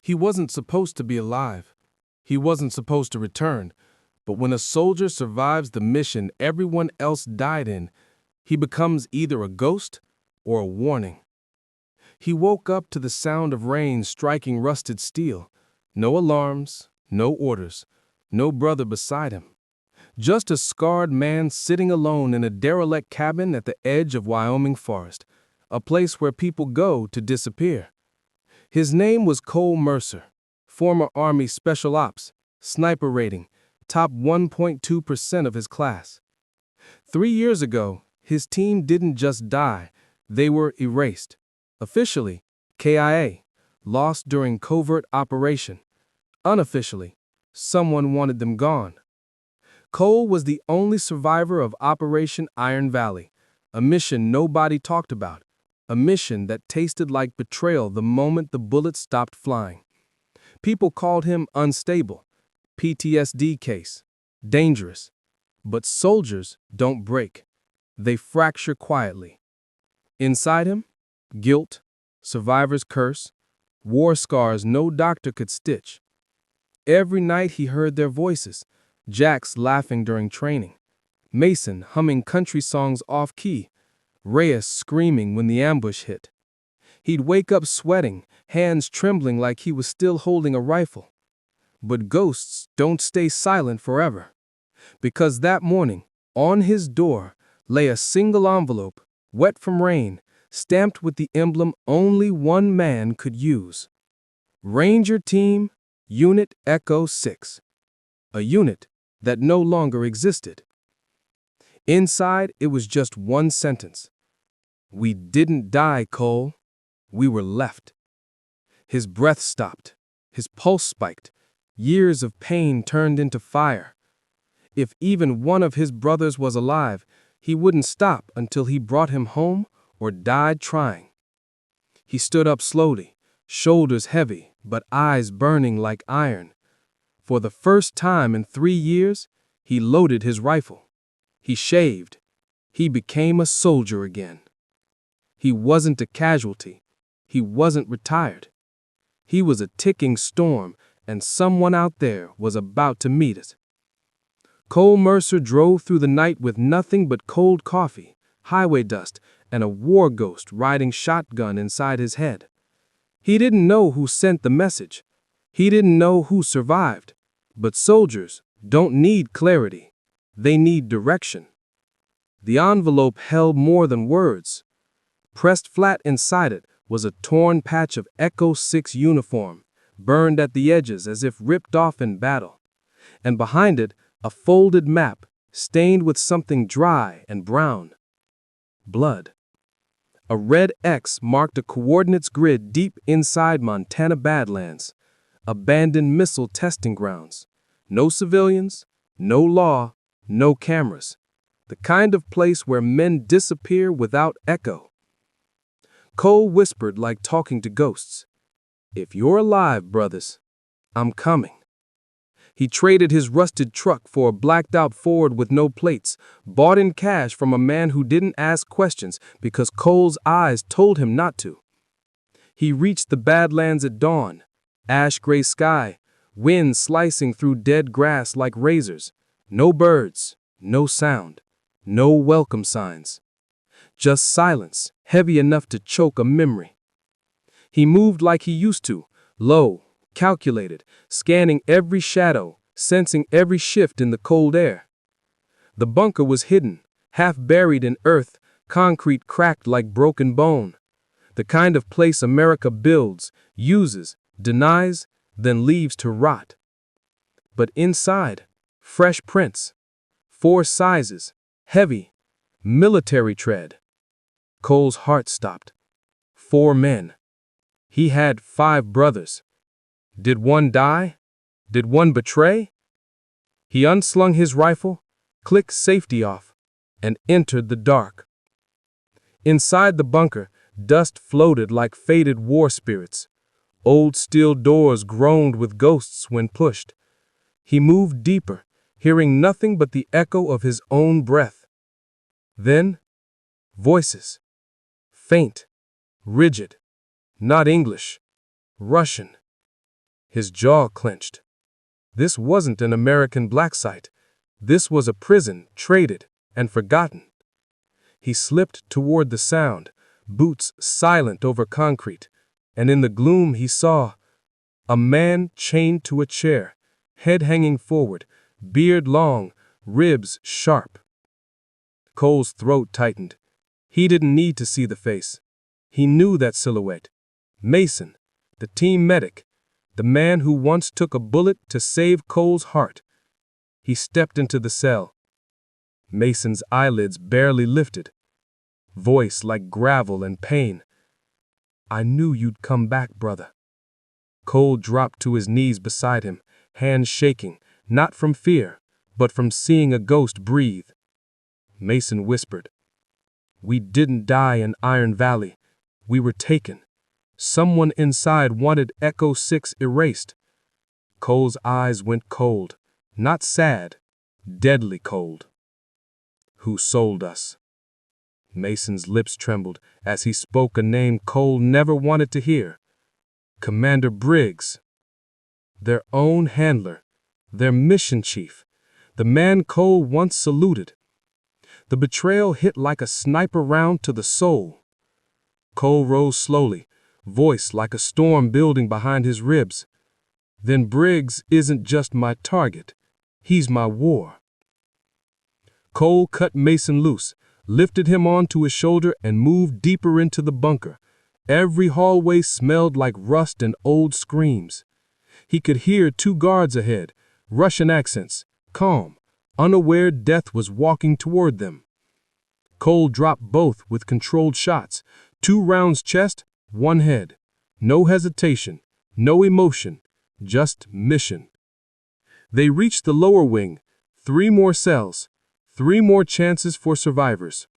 He wasn't supposed to be alive. He wasn't supposed to return. But when a soldier survives the mission everyone else died in, he becomes either a ghost or a warning. He woke up to the sound of rain striking rusted steel. No alarms, no orders, no brother beside him. Just a scarred man sitting alone in a derelict cabin at the edge of Wyoming forest, a place where people go to disappear. His name was Cole Mercer, former Army Special Ops, sniper rating, top 1.2% of his class. 3 years ago, his team didn't just die, they were erased. Officially, KIA, lost during covert operation. Unofficially, someone wanted them gone. Cole was the only survivor of Operation Iron Valley, a mission nobody talked about, a mission that tasted like betrayal the moment the bullets stopped flying. People called him unstable, PTSD case, dangerous. But soldiers don't break. They fracture quietly. Inside him, guilt, survivor's curse, war scars no doctor could stitch. Every night he heard their voices, Jax laughing during training, Mason humming country songs off-key, Reyes screaming when the ambush hit. He'd wake up sweating, hands trembling like he was still holding a rifle. But ghosts don't stay silent forever. Because that morning, on his door, lay a single envelope, wet from rain, stamped with the emblem only one man could use. Ranger Team, Unit Echo-6. A unit that no longer existed. Inside, it was just one sentence. We didn't die, Cole. We were left. His breath stopped. His pulse spiked. Years of pain turned into fire. If even one of his brothers was alive, he wouldn't stop until he brought him home or died trying. He stood up slowly, shoulders heavy, but eyes burning like iron. For the first time in 3 years, he loaded his rifle. He shaved. He became a soldier again. He wasn't a casualty. He wasn't retired. He was a ticking storm, and someone out there was about to meet it. Cole Mercer drove through the night with nothing but cold coffee, highway dust, and a war ghost riding shotgun inside his head. He didn't know who sent the message. He didn't know who survived. But soldiers don't need clarity. They need direction. The envelope held more than words. Pressed flat inside it was a torn patch of Echo-6 uniform, burned at the edges as if ripped off in battle. And behind it, a folded map, stained with something dry and brown. Blood. A red X marked a coordinates grid deep inside Montana Badlands. Abandoned missile testing grounds. No civilians, no law, no cameras. The kind of place where men disappear without echo. Cole whispered like talking to ghosts. If you're alive, brothers, I'm coming. He traded his rusted truck for a blacked-out Ford with no plates, bought in cash from a man who didn't ask questions because Cole's eyes told him not to. He reached the Badlands at dawn, ash-gray sky, wind slicing through dead grass like razors. No birds, no sound, no welcome signs. Just silence, heavy enough to choke a memory. He moved like he used to, low, calculated, scanning every shadow, sensing every shift in the cold air. The bunker was hidden, half buried in earth, concrete cracked like broken bone. The kind of place America builds, uses, denies, then leaves to rot. But inside, fresh prints, 4 sizes, heavy, military tread. Cole's heart stopped. 4 men. He had 5 brothers. Did one die? Did one betray? He unslung his rifle, clicked safety off, and entered the dark. Inside the bunker, dust floated like faded war spirits. Old steel doors groaned with ghosts when pushed. He moved deeper, hearing nothing but the echo of his own breath. Then, voices. Faint, rigid, not English, Russian. His jaw clenched. This wasn't an American black site. This was a prison, traded and forgotten. He slipped toward the sound, boots silent over concrete, and in the gloom he saw a man chained to a chair, head hanging forward, beard long, ribs sharp. Cole's throat tightened. He didn't need to see the face. He knew that silhouette. Mason, the team medic, the man who once took a bullet to save Cole's heart. He stepped into the cell. Mason's eyelids barely lifted. Voice like gravel and pain. "I knew you'd come back, brother." Cole dropped to his knees beside him, hands shaking, not from fear, but from seeing a ghost breathe. Mason whispered, "We didn't die in Iron Valley. We were taken. Someone inside wanted Echo-6 erased." Cole's eyes went cold, not sad, deadly cold. "Who sold us?" Mason's lips trembled as he spoke a name Cole never wanted to hear. Commander Briggs. Their own handler, their mission chief, the man Cole once saluted. The betrayal hit like a sniper round to the soul. Cole rose slowly, voice like a storm building behind his ribs. "Then Briggs isn't just my target, he's my war." Cole cut Mason loose, lifted him onto his shoulder and moved deeper into the bunker. Every hallway smelled like rust and old screams. He could hear 2 guards ahead, Russian accents, calm, unaware death was walking toward them. Cole dropped both with controlled shots, 2 rounds chest, 1 head. No hesitation, no emotion, just mission. They reached the lower wing, 3 more cells, 3 more chances for survivors.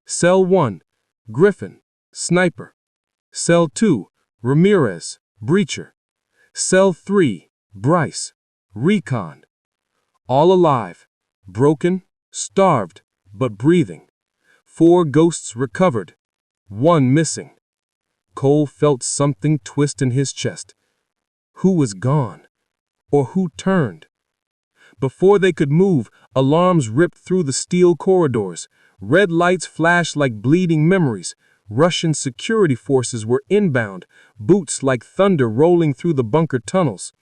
Cell 1, Griffin, sniper. Cell 2, Ramirez, breacher. Cell 3, Bryce, recon. All alive, broken, starved, but breathing. 4 ghosts recovered, 1 missing. Cole felt something twist in his chest. Who was gone? Or who turned? Before they could move, alarms ripped through the steel corridors. Red lights flashed like bleeding memories. Russian security forces were inbound, boots like thunder rolling through the bunker tunnels.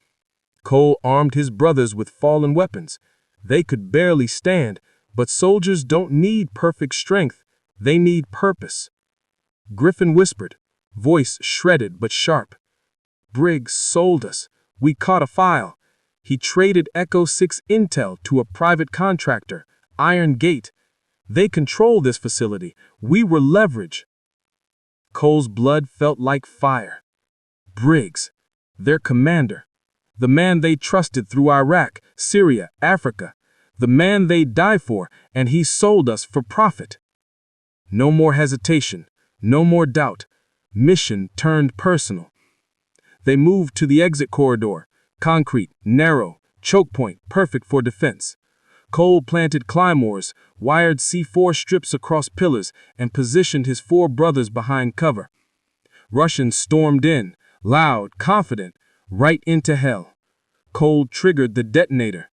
Cole armed his brothers with fallen weapons. They could barely stand, but soldiers don't need perfect strength, they need purpose. Griffin whispered, voice shredded but sharp. "Briggs sold us. We caught a file. He traded Echo-6 intel to a private contractor, Iron Gate. They control this facility. We were leverage." Cole's blood felt like fire. Briggs, their commander, the man they trusted through Iraq, Syria, Africa, the man they'd die for, and he sold us for profit. No more hesitation, no more doubt. Mission turned personal. They moved to the exit corridor, concrete, narrow, choke point, perfect for defense. Cole planted claymores, wired C4 strips across pillars, and positioned his 4 brothers behind cover. Russians stormed in, loud, confident, right into hell. Cole triggered the detonator.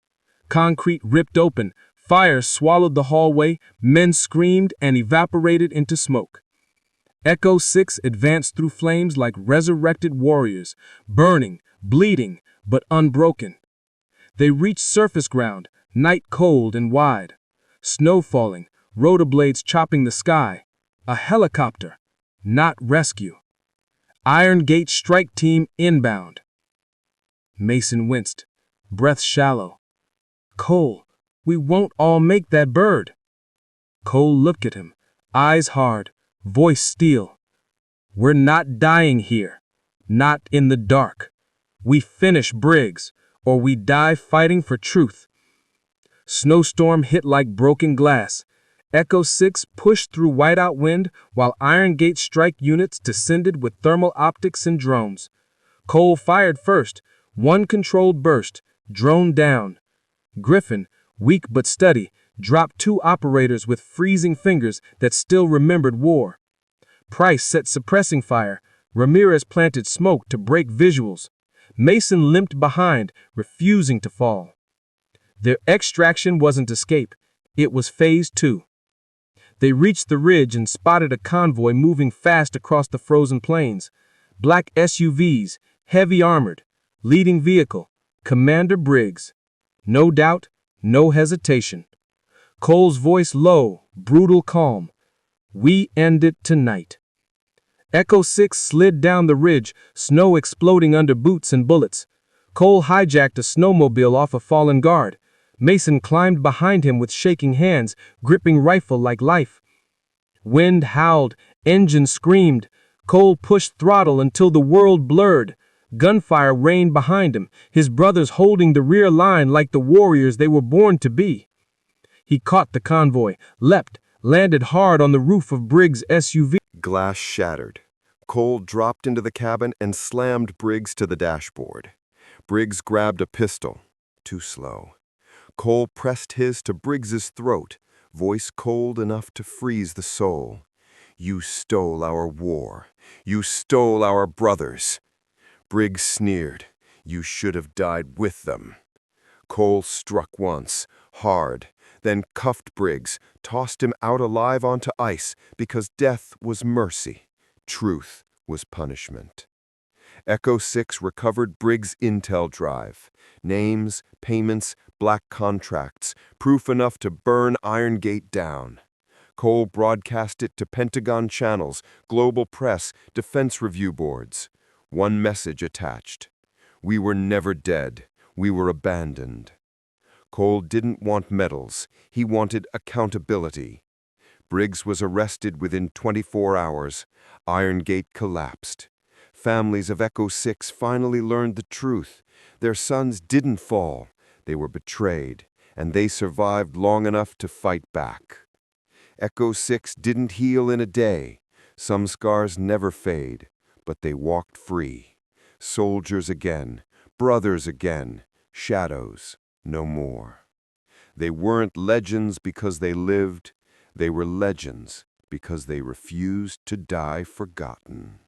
Concrete ripped open, fire swallowed the hallway, men screamed and evaporated into smoke. Echo-6 advanced through flames like resurrected warriors, burning, bleeding, but unbroken. They reached surface ground, night cold and wide. Snow falling, rotor blades chopping the sky. A helicopter, not rescue. Iron Gate strike team inbound. Mason winced, breath shallow. "Cole, we won't all make that bird." Cole looked at him, eyes hard, voice steel. "We're not dying here, not in the dark. We finish Briggs, or we die fighting for truth." Snowstorm hit like broken glass. Echo-6 pushed through whiteout wind while Iron Gate strike units descended with thermal optics and drones. Cole fired first, 1 controlled burst, drone down. Griffin, weak but steady, dropped 2 operators with freezing fingers that still remembered war. Price set suppressing fire. Ramirez planted smoke to break visuals. Mason limped behind, refusing to fall. Their extraction wasn't escape, it was phase 2. They reached the ridge and spotted a convoy moving fast across the frozen plains. Black SUVs, heavy armored, leading vehicle, Commander Briggs. No doubt, no hesitation. Cole's voice low, brutal calm. We end it tonight. Echo-6 slid down the ridge, snow exploding under boots and bullets. Cole hijacked a snowmobile off a fallen guard. Mason climbed behind him with shaking hands, gripping rifle like life. Wind howled, engine screamed. Cole pushed throttle until the world blurred. Gunfire rained behind him, his brothers holding the rear line like the warriors they were born to be. He caught the convoy, leapt, landed hard on the roof of Briggs' SUV. Glass shattered. Cole dropped into the cabin and slammed Briggs to the dashboard. Briggs grabbed a pistol. Too slow. Cole pressed his to Briggs's throat, voice cold enough to freeze the soul. You stole our war. You stole our brothers. Briggs sneered. You should have died with them. Cole struck once, hard, then cuffed Briggs, tossed him out alive onto ice because death was mercy, truth was punishment. Echo-6 recovered Briggs' intel drive. Names, payments, black contracts, proof enough to burn Iron Gate down. Cole broadcast it to Pentagon channels, global press, defense review boards. One message attached. We were never dead. We were abandoned. Cole didn't want medals. He wanted accountability. Briggs was arrested within 24 hours. Iron Gate collapsed. Families of Echo-6 finally learned the truth. Their sons didn't fall. They were betrayed, and they survived long enough to fight back. Echo-6 didn't heal in a day. Some scars never fade, but they walked free. Soldiers again, brothers again, shadows no more. They weren't legends because they lived. They were legends because they refused to die forgotten.